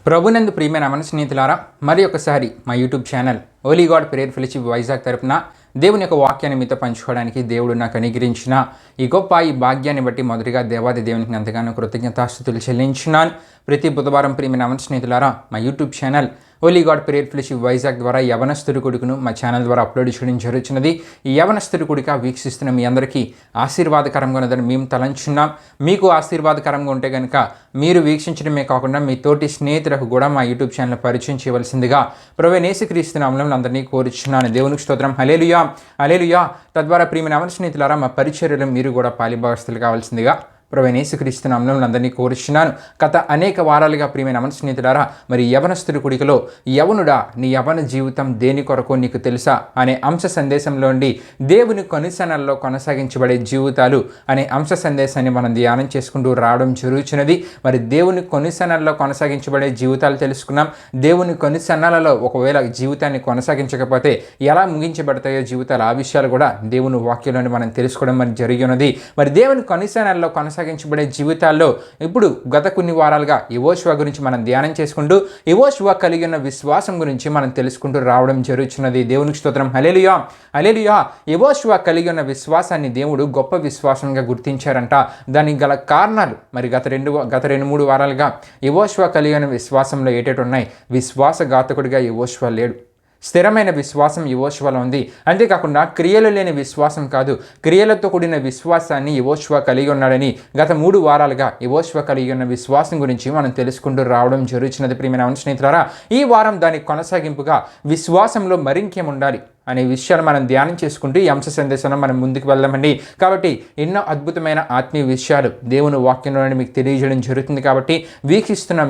ప్రభునందు ప్రియమైన మన స్నేహితులారా, మరి ఒకసారి మా యూట్యూబ్ ఛానల్ ఓలీ గాడ్ ప్రేయర్ ఫెలోషిప్ వైజాగ్ తరపున దేవుని యొక్క వాక్యాన్ని మీతో పంచుకోవడానికి దేవుడు నాకు అనుగ్రహించిన ఈ భాగ్యాన్ని బట్టి మొదటిగా దేవాది దేవునికి ఎంతగానో కృతజ్ఞతాస్తుతులు చెల్లించున్నాను. ప్రతి బుధవారం ప్రియమైన మన స్నేహితులారా, మా యూట్యూబ్ ఛానల్ ఓలీ గాడ్ ప్రేయర్ ఫెలోషిప్ వైజాగ్ ద్వారా యవనస్తుడి కొడుకును మా ఛానల్ ద్వారా అప్లోడ్ చేయడం జరుగుతున్నది. ఈ యవనస్తుడి కొడుక వీక్షిస్తున్న మీ అందరికీ ఆశీర్వాదకరంగా ఉన్నదని మేము తలంచున్నాం. మీకు ఆశీర్వాదకరంగా ఉంటే కనుక మీరు వీక్షించడమే కాకుండా మీ తోటి స్నేహితులకు కూడా మా యూట్యూబ్ ఛానల్ పరిచయం చేయవలసిందిగా ప్రభువైన యేసుక్రీస్తు నామములో అందరినీ కోరుచున్నాను. దేవునికి స్తోత్రం. హల్లెలూయా హల్లెలూయా. తద్వారా ప్రియమైన మన స్నేహితులారా, మా పరిచర్యలో మీరు కూడా పాలిభాగస్తులు కావాల్సిందిగా ప్రభువైన యేసుక్రీస్తు నామములో అందరినీ కోరుచున్నాను. గత అనేక వారాలుగా ప్రియమైన మన స్నేహితులారా, మరి యవనస్తుడి కుడికలో యవనుడా నీ యవన జీవితం దేని కొరకు నీకు తెలుసా అనే అంశ సందేశంలో ఉండి దేవుని కొనిసనల్లో కొనసాగించబడే జీవితాలు అనే అంశ సందేశాన్ని మనం ధ్యానం చేసుకుంటూ రావడం జరుగుతున్నది. మరి దేవుని కొనిసనల్లో కొనసాగించబడే జీవితాలు తెలుసుకున్నాం. దేవుని కొనిసన్నలలో ఒకవేళ జీవితాన్ని కొనసాగించకపోతే ఎలా ముగించబడతాయో జీవితాలు, ఆ విషయాలు కూడా దేవుని వాక్యంలోని మనం తెలుసుకోవడం మరి జరిగి ఉన్నది. మరి దేవుని కొనిసనల్లో కొనసాగించబడే జీవితాల్లో ఇప్పుడు గత కొన్ని వారాలుగా యెహోషువ గురించి మనం ధ్యానం చేసుకుంటూ యెహోషువ కలిగి ఉన్న విశ్వాసం గురించి మనం తెలుసుకుంటూ రావడం జరుగుతున్నది. దేవునికి స్తోత్రం. హల్లెలూయా హల్లెలూయా. యెహోషువ కలిగి ఉన్న విశ్వాసాన్ని దేవుడు గొప్ప విశ్వాసంగా గుర్తించారంట. దానికి గల కారణాలు మరి గత రెండు మూడు వారాలుగా యెహోషువ కలిగి ఉన్న విశ్వాసంలో ఏటేటి ఉన్నాయి. విశ్వాసఘాతకుడిగా యెహోషువ లేడు. స్థిరమైన విశ్వాసం యెహోషువలో ఉంది. అంతేకాకుండా క్రియలు లేని విశ్వాసం కాదు, క్రియలతో కూడిన విశ్వాసాన్ని యెహోషువ కలిగి ఉన్నాడని గత 3 వారాలుగా యెహోషువ కలిగి ఉన్న విశ్వాసం గురించి మనం తెలుసుకుంటూ రావడం జరుగుతున్నది. ప్రియమైన స్నేహితులారా, ఈ వారం దానికి కొనసాగింపుగా విశ్వాసంలో మరింకేం ఉండాలి అనే విషయాలు మనం ధ్యానం చేసుకుంటూ ఈ అంశ సందేశంలో మనం ముందుకు వెళ్దామండి. కాబట్టి ఎన్నో అద్భుతమైన ఆత్మీయ విషయాలు దేవుని వాక్యంలో మీకు తెలియజేయడం జరుగుతుంది. కాబట్టి వీక్షిస్తున్న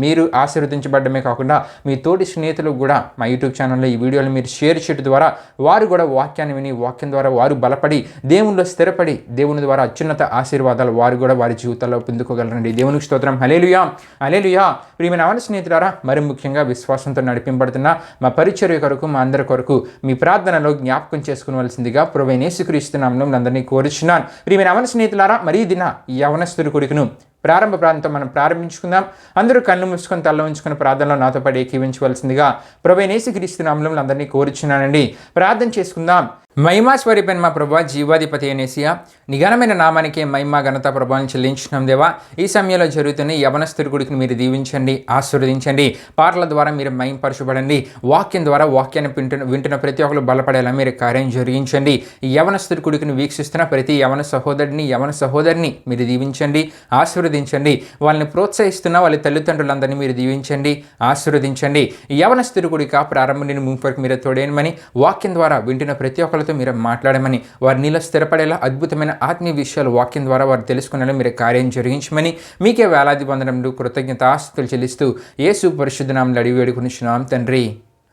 మీరు ఆశీర్వదించబడమే కాకుండా మీ తోటి స్నేహితులకు కూడా మా యూట్యూబ్ ఛానల్లో ఈ వీడియోలు మీరు షేర్ చేయడం ద్వారా వారు కూడా వాక్యాన్ని విని వాక్యం ద్వారా వారు బలపడి దేవునిలో స్థిరపడి దేవుని ద్వారా అత్యున్నత ఆశీర్వాదాలు వారు కూడా వారి జీవితాల్లో పొందుకోగలరండి. దేవునికి స్తోత్రం. హల్లెలూయా హల్లెలూయా. ప్రియమైన స్నేహితులారా, మరి ముఖ్యంగా విశ్వాసంతో నడిపింపబడుతున్న మా పరిచర్య కొరకు, మా అందరి కొరకు మీ ప్రార్థనలో జ్ఞాపకం చేసుకోవాల్సిందిగా ప్రభువైన యేసుక్రీస్తు నామములో అందరినీ కోరుచున్నాను. ప్రియమైన స్నేహితులారా, మరి దిన యవనస్తుడి కొడుకును ప్రారంభ ప్రాంతంతో మనం ప్రారంభించుకుందాం. అందరూ కళ్ళు మూసుకొని తల్ల ఉంచుకుని ప్రార్థనలో నాతో పాటు ఏకీవించవలసిందిగా ప్రభువైన యేసుక్రీస్తు నామములో అందరినీ కోరుచున్నానండి. ప్రార్థన చేసుకుందాం. మహిమాస్వరూపైన మా ప్రభువా, జీవాధిపతి అయిన యేసయ్యా, నిఘనమైన నామానికి మహిమ ఘనత ప్రభావం చెల్లించున్నాం దేవా. ఈ సమయంలో జరుగుతున్న యవనస్తుడి గుడికి మీరు దీవించండి, ఆశీర్వదించండి. పాటల ద్వారా మీరు మహిమపరచబడండి. వాక్యం ద్వారా వాక్యాన్ని వింటున్న ప్రతి ఒక్కరు బలపడేలా మీరు కార్యం జరిగించండి. ఈ యవనస్తుడి గుడికి వీక్షిస్తున్న ప్రతి యవన సహోదరిని మీరు దీవించండి, ఆశీర్వదించండి. వాళ్ళని ప్రోత్సహిస్తున్న వాళ్ళ తల్లిదండ్రులందరినీ మీరు దీవించండి, ఆశీర్వదించండి. ఈ యవనస్తుడి గుడిక ప్రారంభం నుండి ముగింపు వరకు మీరు తోడేయమని, వాక్యం ద్వారా వింటున్న ప్రతి ఒక్కరితో మీరు మాట్లాడమని, వారి నీలో స్థిరపడేలా అద్భుతమైన ఆత్మీయ విషయాలు వాక్యం ద్వారా వారు తెలుసుకునేలా మీరు కార్యం జరిగించమని, మీకే వేలాది వందనములు కృతజ్ఞతాస్తుతులు చెల్లిస్తూ యేసు పరిశుద్ధ నామములో అడిగి వేడుకొనుచున్నాం తండ్రి,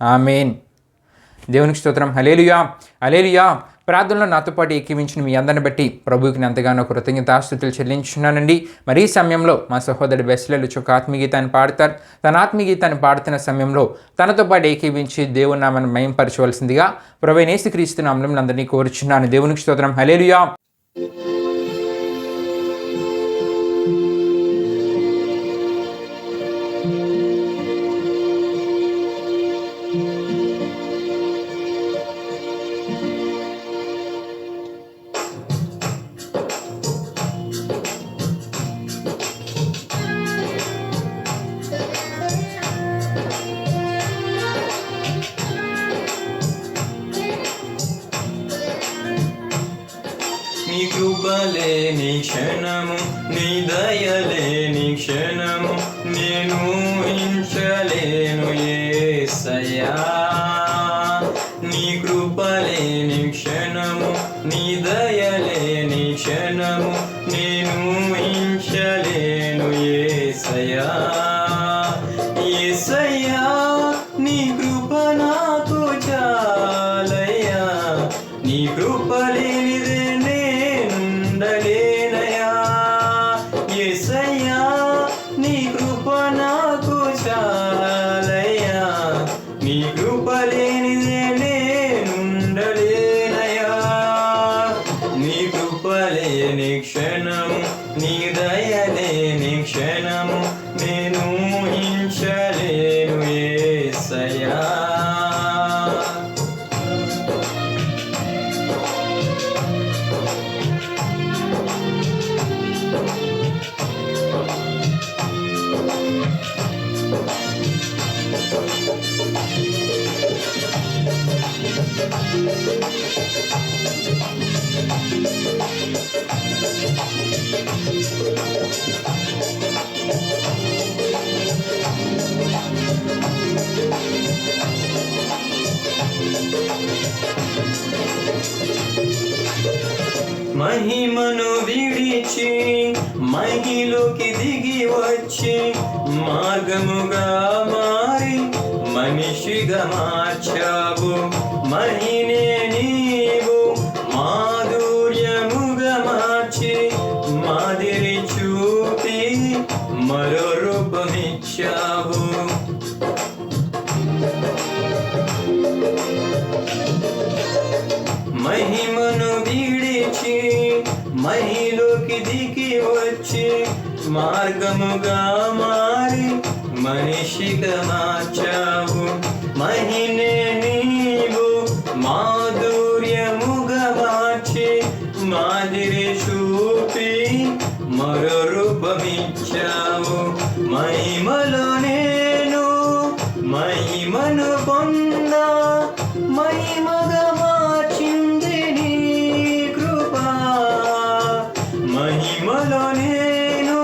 ఆమేన్. దేవునికి స్తోత్రం. హల్లెలూయా హల్లెలూయా. ప్రార్థనలో నాతో పాటు ఏకీవించిన మీ అందరిని బట్టి ప్రభువుకి ఎంతగానో కృతజ్ఞతాస్తుతులు చెల్లించున్నానండి. మరి ఈ సమయంలో మా సహోదరుడు బెస్లెలు ఒక ఆత్మీయగీతాన్ని పాడతారు. తన ఆత్మీయగీతాన్ని పాడుతున్న సమయంలో తనతో పాటు ఏకీవించి దేవుని నామాన్ని మహిమపరచవలసిందిగా ప్రభువైన యేసుక్రీస్తు నామములో అందరినీ కోరుచున్నాను. దేవునికి స్తోత్రం. హల్లెలూయా. నీ కృపలేని క్షణము, నీ దయలేని క్షణము నేను ఊహించలేను యేసయ్యా. నీ కృపలేని క్షణము, నీ దయలేని క్షణము నేను ఊహించలేను యేసయ్యా. యేసయ్యా, నీ కృప నాకు చాలయ్యా. నీ కృప లేనిదే నేనుండలేనయ్యా. యేసయ్యా, నీ కృప నాకు చాలయ్యా. మహిమను విడిచి మహిలోకి దిగి వచ్చి మార్గముగా మారి మనిషిగా మార్చావు. మహినే నీవు మాధుర్యముగా మార్చి మాదిరి చూపి మరో రూపమిచ్చావు. మహిమను విడిచి మహిలోకి దిగి వచ్చి మార్గముగా మారి మనిషిగా మార్చావు. మహినే నీవు మాధుర్యముగా మార్చి మాదిరి చూపి మరో రూపమిచ్చావు. మహిమలో నేను మహిమను పొందా మహిమగా మార్చింది నీ కృప. మహిమలో నేను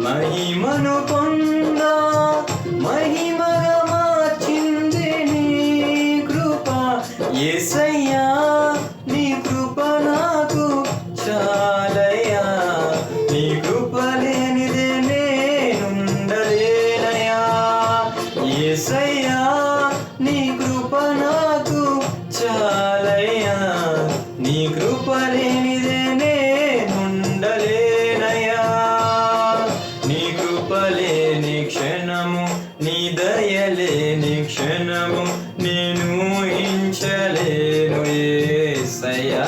మహిమను పొందా మహిమగా మార్చింది నీ కృప. యేసయ్యా నీ కృప నాకు చాలయ్యా, నీ కృప లేనిదే నేనుండలేనయ్యా. యేసయ్యా నీ కృప నాకు చాలయ్యా, నీ కృప లేనిదే నేనుండలేనయ్యా. నీ కృప లేని క్షణము నీ దయలేని క్షణము నేను ఊహించలేను యేసయ్యా.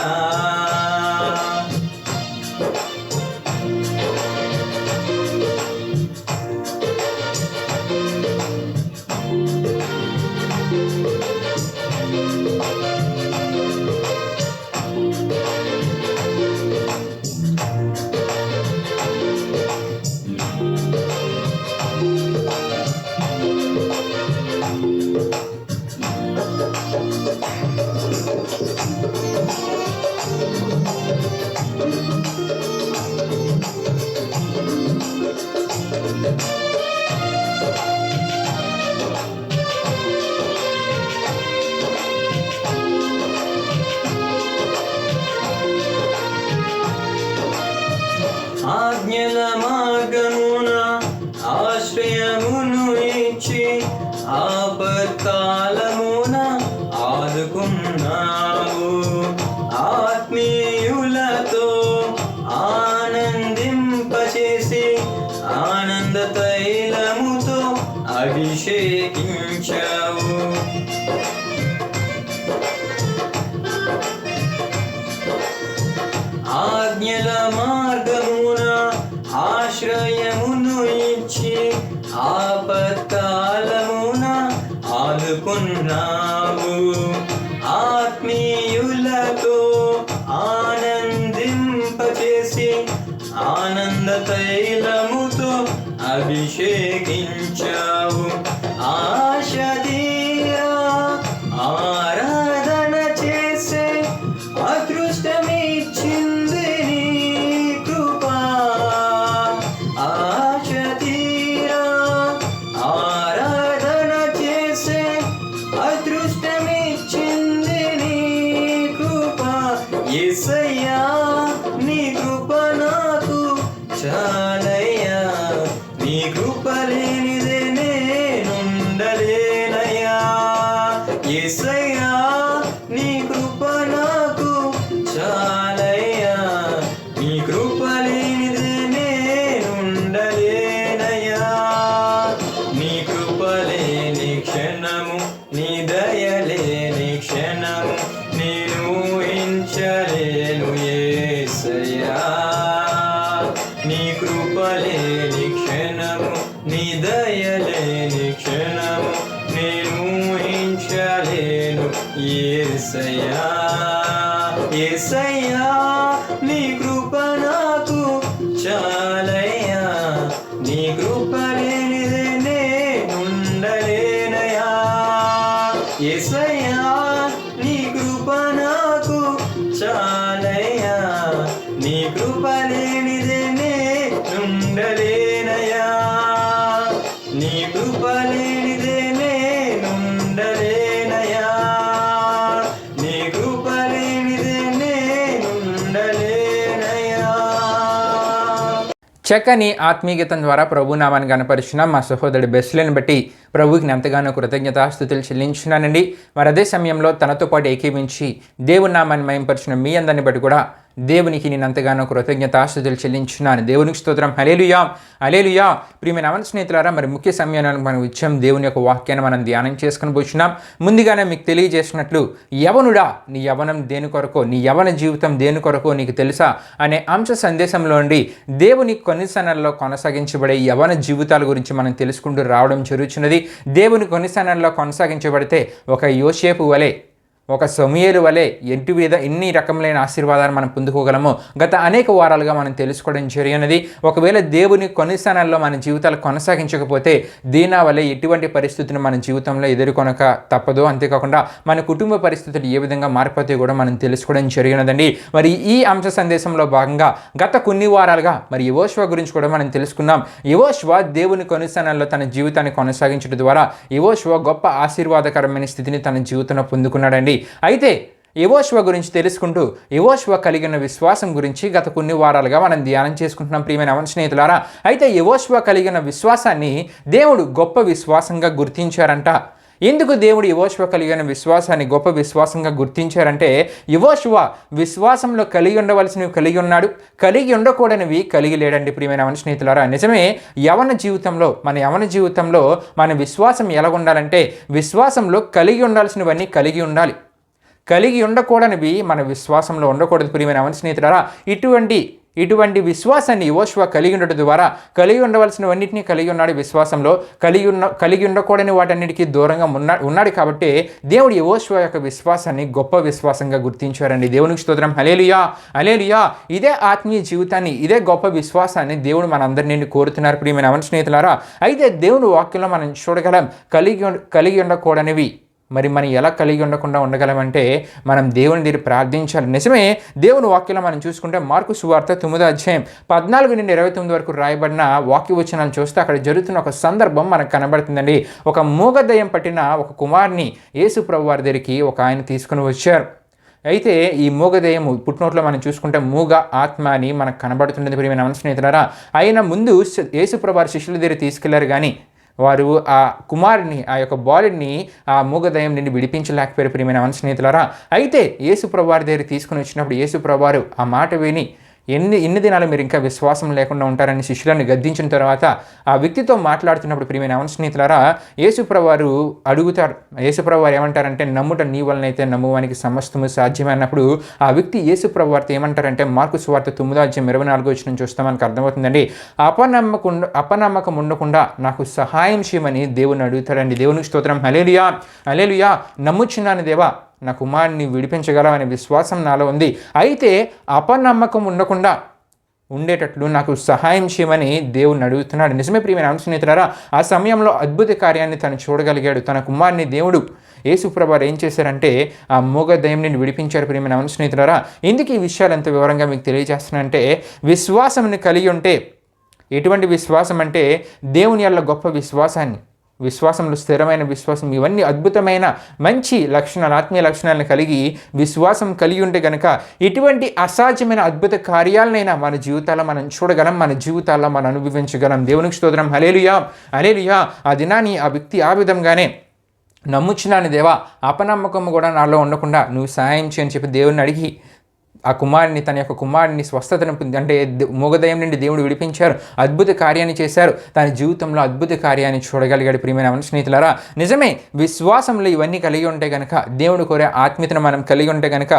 ఆజ్ఞల మార్గమున ఆశ్రయమును ఇచ్చి ఆపత్కాలమున ఆదుకున్నావు. ఆత్మీయులతో ఆనందింపచేసి ఆనంద తైలముతో అభిషేకించావు. ఆజ్ఞల మార్గమున ఆశ్రయమును ఇచ్చి ఆపత్కాలమున ఆదుకున్నావు. ఆత్మీయులతో ఆనందింపచేసి ఆనంద తైలముతో అభిషేకించావు. ఆశ తీరా ఆరాధన చేసే అదృష్టమిచ్చింది నీ కృప. ఆశ తీరా ఆరాధన చేసే అదృష్టమిచ్చింది నీ కృప. యేసయ్యా నీ కృప నాకు చాలయ్యా, నీ కృప లేనిదే నేనుండలేనయ్యా. యేసయ్యా నీ కృప నాకు చాలయ్యా, నీ కృప లేనిదే నేనుండలేనయ్యా. నీ కృప లేని క్షణము నీ దయలేని క్షణము నేను ఊహించలేను యేసయ్యా. నీ కృప లేని క్షణము నీ దయలేని క్షణము నేను ఊహించలేను యేసయ్యా. యేసయ్యా నీ కృప నాకు చాలయ్యా, నీ కృప లేనిదే నేనుండలేనయ్యా. యేసయ్యా నీ కృప నాకు చాలయ్యా, నీ కృప లేనిదే నేనుండలేనయ్యా. నీ కృప లేనిదే నేనుండలేనయ్యా. నీ కృప లేనిదే నేనుండలేనయ్యా. చక్కని ఆత్మీయగీతం ద్వారా ప్రభు నామాన్ని కనపరిచిన మా సహోదరుడు బెస్లేని బట్టి ప్రభువుకి ఎంతగానో కృతజ్ఞతాస్తుతులు చెల్లించున్నానండి. మరి అదే సమయంలో తనతో పాటు ఏకీవించి దేవుని నామాన్ని మహింపరిచిన మీ అందరిని బట్టి కూడా దేవునికి నేను ఎంతగానో కృతజ్ఞతాస్తుతులు చెల్లించున్నాను. దేవునికి స్తోత్రం. హల్లెలూయా హల్లెలూయా. ప్రియమైన అవన స్నేహితులారా, మరి ముఖ్య సమయానికి మనం ఇచ్చాం. దేవుని యొక్క వాక్యాన్ని మనం ధ్యానం చేసుకుని పోతున్నాం. ముందుగానే మీకు తెలియజేసినట్లు, యవనుడా నీ యవనం దేని కొరకో, నీ యవన జీవితం దేని కొరకో నీకు తెలుసా అనే అంశ సందేశంలో ఉండి దేవుని కొన్నిసనల్లో కొనసాగించబడే యవన జీవితాల గురించి మనం తెలుసుకుంటూ రావడం జరుగుతున్నది. దేవుని కొన్నిసనల్లో కొనసాగించబడితే ఒక యోసేపు వలె, ఒక సమూయేలు వలె ఎన్ని రకములైన ఆశీర్వాదాలు మనం పొందుకోగలమో గత అనేక వారాలుగా మనం తెలుసుకోవడం జరిగినది. ఒకవేళ దేవుని కొన్నిసనాల్లో మన జీవితాలు కొనసాగించకపోతే దీనా వలె ఎటువంటి పరిస్థితులు మన జీవితంలో ఎదుర్కొనక తప్పదు. అంతేకాకుండా మన కుటుంబ పరిస్థితులు ఏ విధంగా మారిపోతే కూడా మనం తెలుసుకోవడం జరిగినదండి. మరి ఈ అంశ సందేశంలో భాగంగా గత కొన్ని వారాలుగా మరి యెహోషువ గురించి కూడా మనం తెలుసుకున్నాం. యెహోషువ దేవుని కొన్నిసనాల్లో తన జీవితాన్ని కొనసాగించడం ద్వారా యెహోషువ గొప్ప ఆశీర్వాదకరమైన స్థితిని తన జీవితంలో పొందుకున్నాడండి. అయితే యెహోషువ గురించి తెలుసుకుంటూ యెహోషువ కలిగిన విశ్వాసం గురించి గత కొన్ని వారాలుగా మనం ధ్యానం చేసుకుంటున్నాం ప్రియమైన అవన స్నేహితులారా. అయితే యెహోషువ కలిగిన విశ్వాసాన్ని దేవుడు గొప్ప విశ్వాసంగా గుర్తించారంట. ఎందుకు దేవుడు యెహోషువ కలిగిన విశ్వాసాన్ని గొప్ప విశ్వాసంగా గుర్తించారంటే, యెహోషువ విశ్వాసంలో కలిగి ఉండవలసినవి కలిగి ఉన్నాడు, కలిగి ఉండకూడనివి కలిగి లేడండి. ప్రియమైన అవన స్నేహితులారా, నిజమే. యవన జీవితంలో మన విశ్వాసం ఎలా ఉండాలంటే, విశ్వాసంలో కలిగి ఉండాల్సినవన్నీ కలిగి ఉండాలి, కలిగి ఉండకూడనివి మన విశ్వాసంలో ఉండకూడదు. ప్రియమైన అవన స్నేహితులారా, ఇటువంటి విశ్వాసాన్ని యెహోషువ కలిగి ఉండడం ద్వారా కలిగి ఉండవలసినవన్నింటినీ కలిగి ఉన్నాడు. విశ్వాసంలో కలిగి ఉండకూడని వాటన్నిటికీ దూరంగా ఉన్నాడు. కాబట్టి దేవుడు యెహోషువ యొక్క విశ్వాసాన్ని గొప్ప విశ్వాసంగా గుర్తించారండి. దేవునికి స్తోత్రం. హల్లెలూయా హల్లెలూయా. ఇదే ఆత్మీయ జీవితాన్ని, ఇదే గొప్ప విశ్వాసాన్ని దేవుడు మనందరినీ కోరుతున్నారు ప్రియమైన అవన స్నేహితులారా. అయితే దేవుని వాక్యంలో మనం చూడగలం కలిగి ఉండకూడనివి. మరి మనం ఎలా కలిగి ఉండకుండా ఉండగలమంటే మనం దేవుని దగ్గర ప్రార్థించాలి. నిజమే. దేవుని వాక్యంలో మనం చూసుకుంటే మార్కు సువార్త 9వ అధ్యాయం 14 నుండి 29 వరకు రాయబడిన వాక్య వచనాలు చూస్తే అక్కడ జరుగుతున్న ఒక సందర్భం మనకు కనబడుతుందండి. ఒక మూగ దయ్యం పట్టిన ఒక కుమారుని యేసు ప్రభు వారి దగ్గరికి ఒక ఆయన తీసుకుని వచ్చారు. అయితే ఈ మూగదయ్యము పుట్టినోట్లో మనం చూసుకుంటే మూగ ఆత్మ అని మనకు కనబడుతున్నది ప్రియమైన అవన స్నేహితులారా. ఆయన ముందు యేసు ప్రభు వారి శిష్యుల దగ్గర తీసుకెళ్లారు, కానీ వారు ఆ కుమారుని, ఆ యొక్క బాలుడిని ఆ మూగదయ్యం నుండి విడిపించలేకపోయారు ప్రియమైన అవన స్నేహితులారా. అయితే యేసు ప్రభు వారి దగ్గర తీసుకుని వచ్చినప్పుడు యేసు ప్రభు వారు ఆ మాట విని ఎన్ని దినాలు మీరు ఇంకా విశ్వాసం లేకుండా ఉంటారని శిష్యులను గద్దించిన తర్వాత ఆ వ్యక్తితో మాట్లాడుతున్నప్పుడు ప్రియమైన అవన స్నేహితులారా, యేసుప్రభు వారు అడుగుతారు. యేసుప్రభు వారు ఏమంటారంటే, నమ్ముట నీ వలనైతే నమ్మువానికి సమస్తము సాధ్యమే అన్నప్పుడు ఆ వ్యక్తి యేసుప్రభు వారితో ఏమంటారంటే, మార్కు సువార్త 9వ అధ్యాయం 24వ వచనం చూస్తే మనకు అర్థమవుతుందండి. అపనమ్మకం ఉండకుండా నాకు సహాయం చేయమని దేవుని అడుగుతాడండి. దేవునికి స్తోత్రం. హల్లెలూయా హల్లెలూయా. నమ్ముచున్నాను దేవా, నా కుమారుని విడిపించగలవనే విశ్వాసం నాలో ఉంది. అయితే అపనమ్మకం ఉండకుండా ఉండేటట్లు నాకు సహాయం చేయమని దేవుని అడుగుతున్నాడు. నిజమే ప్రియమైన అవన స్నేహితులారా, ఆ సమయంలో అద్భుత కార్యాన్ని తను చూడగలిగాడు. తన కుమారుని దేవుడు యేసుప్రభు ఏం చేశారంటే ఆ మూగ దయ్యంని విడిపించారు. ప్రియమైన అవన స్నేహితులారా, ఎందుకు ఈ విషయాలు ఎంత వివరంగా మీకు తెలియజేస్తున్నానంటే, విశ్వాసం కలిగి ఉంటే, ఎటువంటి విశ్వాసం అంటే దేవుని వల్ల గొప్ప విశ్వాసంలో స్థిరమైన విశ్వాసం, ఇవన్నీ అద్భుతమైన మంచి లక్షణాలు, ఆత్మీయ లక్షణాలను కలిగి విశ్వాసం కలిగి ఉంటే కనుక ఇటువంటి అసాధ్యమైన అద్భుత కార్యాలనైనా మన జీవితాల్లో మనం చూడగలం, మన జీవితాల్లో మనం అనుభవించగలం. దేవునికి స్తోత్రం. హల్లెలూయా హల్లెలూయా. ఆ దినాన్ని ఆ వ్యక్తి ఆ విధంగానే నమ్ముచున్నాను దేవా, అపనమ్మకం కూడా నాలో ఉండకుండా నువ్వు సహాయం చేయని చెప్పి దేవుని అడిగి ఆ కుమారుని, తన యొక్క కుమారుని స్వస్థతను అంటే మూగదయం నుండి దేవుడు విడిపించారు, అద్భుత కార్యాన్ని చేశారు, తన జీవితంలో అద్భుత కార్యాన్ని చూడగలిగాడు. ప్రియమైన అవన స్నేహితులారా, నిజమే. విశ్వాసంలో ఇవన్నీ కలిగి ఉంటే కనుక, దేవుడు కోరే ఆత్మీయతను మనం కలిగి ఉంటే కనుక,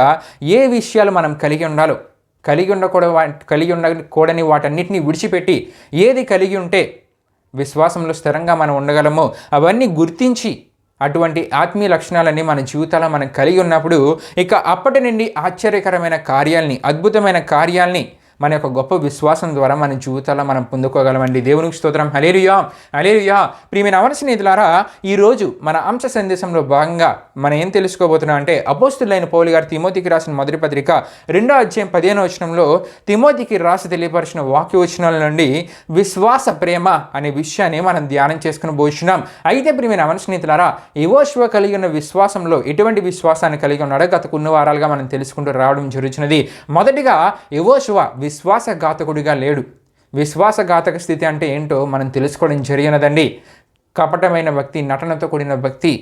ఏ విషయాలు మనం కలిగి ఉండాలో, కలిగి ఉండకూడని వాటన్నిటిని విడిచిపెట్టి ఏది కలిగి ఉంటే విశ్వాసంలో స్థిరంగా మనం ఉండగలమో అవన్నీ గుర్తించి అటువంటి ఆత్మీయ లక్షణాలన్నీ మన జీవితాల్లో మనం కలిగి ఉన్నప్పుడు ఇక అప్పటి నుండి ఆశ్చర్యకరమైన కార్యాల్ని, అద్భుతమైన కార్యాల్ని మన యొక్క గొప్ప విశ్వాసం ద్వారా మన జీవితాల్లో మనం పొందుకోగలమండి. దేవునికి స్తోత్రం. హల్లెలూయా హల్లెలూయా. ప్రియమైన అవన స్నేహితులారా, ఈరోజు మన అంశ సందేశంలో భాగంగా మనం ఏం తెలుసుకోబోతున్నాం అంటే, అపోస్తులైన పౌలు గారు తిమోతికి రాసిన మొదటి పత్రిక 2వ అధ్యాయం 15వ వచనంలో తిమోతికి రాసి తెలియపరిచిన వాక్య వచనాల నుండి విశ్వాస ప్రేమ అనే విషయాన్ని మనం ధ్యానం చేసుకుని పోతున్నాం. అయితే ప్రియమైన అవన స్నేహితులారా, యెహోషువ కలిగి ఉన్న విశ్వాసంలో ఎటువంటి విశ్వాసాన్ని కలిగి ఉన్నాడో గత కొన్ని వారాలుగా మనం తెలుసుకుంటూ రావడం జరుగుతున్నది. మొదటిగా యెహోషువ విశ్వాసఘాతకుడిగా లేడు. విశ్వాసఘాతక స్థితి అంటే ఏంటో మనం తెలుసుకోవడం జరిగినదండి. కపటమైన భక్తి, నటనతో కూడిన భక్తి,